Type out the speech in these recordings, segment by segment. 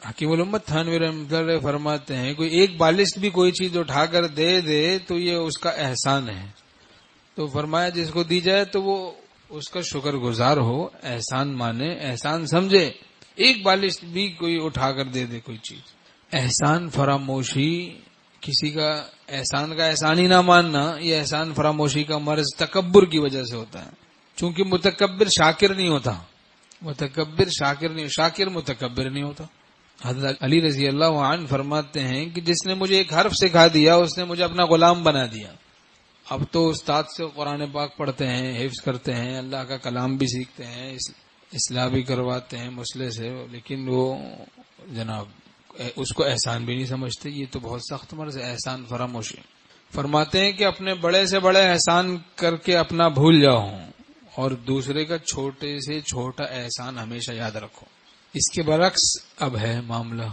حکیم الامت تھانوی رحمۃ اللہ علیہ فرماتے ہیں کوئی ایک بالشت بھی کوئی چیز اٹھا کر دے دے تو یہ اس کا احسان ہے. تو فرمایا جس کو دی جائے تو وہ اس کا شکر گزار ہو، احسان مانے، احسان سمجھے. ایک بالشت بھی کوئی اٹھا کر دے دے کوئی چیز. احسان فراموشی، کسی کا احسان ہی نہ ماننا، یہ احسان فراموشی کا مرض تکبر کی وجہ سے ہوتا ہے. چونکہ متکبر شاکر نہیں ہوتا، شاکر متکبر نہیں ہوتا. حضرت علی رضی اللہ عنہ فرماتے ہیں کہ جس نے مجھے ایک حرف سکھا دیا اس نے مجھے اپنا غلام بنا دیا. اب تو استاد سے قرآن پاک پڑھتے ہیں، حفظ کرتے ہیں، اللہ کا کلام بھی سیکھتے ہیں، اصلاح بھی کرواتے ہیں مسئلے سے، لیکن وہ جناب اس کو احسان بھی نہیں سمجھتے. یہ تو بہت سخت مرض ہے، احسان فراموشی. فرماتے ہیں کہ اپنے بڑے سے بڑے احسان کر کے اپنا بھول جاؤ اور دوسرے کا چھوٹے سے چھوٹا احسان ہمیشہ یاد رکھو. اس کے برعکس اب ہے معاملہ.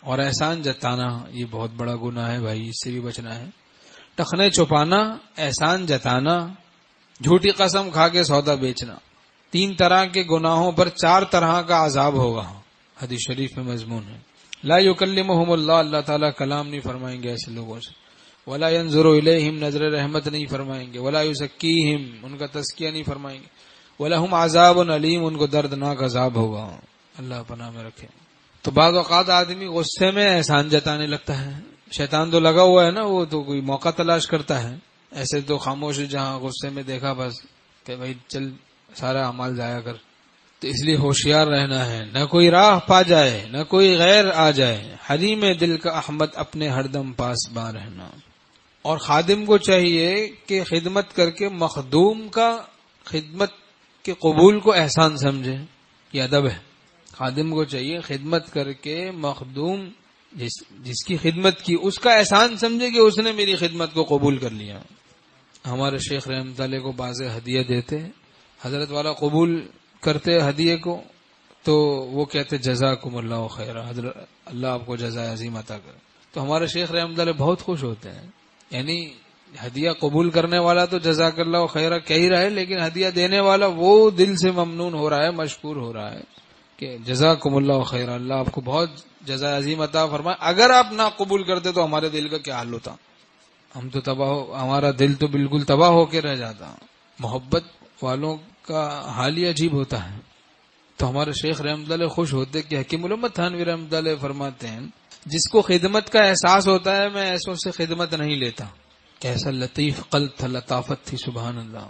اور احسان جتانا یہ بہت بڑا گناہ ہے بھائی، اس سے بھی بچنا ہے. ٹخنے چھپانا، احسان جتانا، جھوٹی قسم کھا کے سودا بیچنا، 3 طرح کے گناہوں پر 4 طرح کا عذاب ہوگا. حدیث شریف میں مضمون ہے. لا یکلمہم اللہ، اللہ تعالیٰ کلام نہیں فرمائیں گے ایسے لوگوں سے. ولا ینظر الیہم، نظر رحمت نہیں فرمائیں گے. ولا یزکیہم، ان کا تزکیہ نہیں فرمائیں گے. ولہم عذاب علیم، ان کو دردناک عذاب ہوگا. اللہ پناہ میں رکھے. تو بعض اوقات آدمی غصے میں احسان جتانے لگتا ہے. شیطان تو لگا ہوا ہے نا، وہ تو کوئی موقع تلاش کرتا ہے. ایسے تو خاموش جہاں غصے میں دیکھا بس کہ بھائی چل سارا اعمال ضائع کر. تو اس لیے ہوشیار رہنا ہے، نہ کوئی راہ پا جائے نہ کوئی غیر آ جائے. حریم دل کا احمد اپنے ہر دم پاس باں رہنا. اور خادم کو چاہیے کہ خدمت کر کے مخدوم کا خدمت کے قبول کو احسان سمجھے. یہ ادب ہے. خادم کو چاہیے خدمت کر کے مخدوم جس کی خدمت کی اس کا احسان سمجھے کہ اس نے میری خدمت کو قبول کر لیا. ہمارے شیخ رحمۃ اللہ کو بعض ہدیہ دیتے، حضرت والا قبول کرتے ہدیے کو تو وہ کہتے جزاکم اللہ خیر، حضرت اللہ آپ کو جزائے عظیم عطا کرے. تو ہمارے شیخ رحمۃ اللہ بہت خوش ہوتے ہیں. یعنی ہدیہ قبول کرنے والا تو جزاک اللہ خیر کہہ ہی رہا ہے، لیکن ہدیہ دینے والا وہ دل سے ممنون ہو رہا ہے، مشکور ہو رہا ہے کہ جزاکم اللہ خیر، اللہ آپ کو بہت جزائے عظیم عطا فرمائے. اگر آپ نہ قبول کرتے تو ہمارے دل کا کیا حال ہوتا؟ ہم تو ہمارا دل تو بالکل تباہ ہو کے رہ جاتا. محبت والوں کا حال ہی عجیب ہوتا ہے. تو ہمارے شیخ رحمۃ اللہ خوش ہوتے کہ حکیم الامت تھانوی رحمۃ اللہ فرماتے ہیں جس کو خدمت کا احساس ہوتا ہے میں ایسوں سے خدمت نہیں لیتا. کیسا لطیف قلب تھا، لطافت تھی، سبحان اللہ.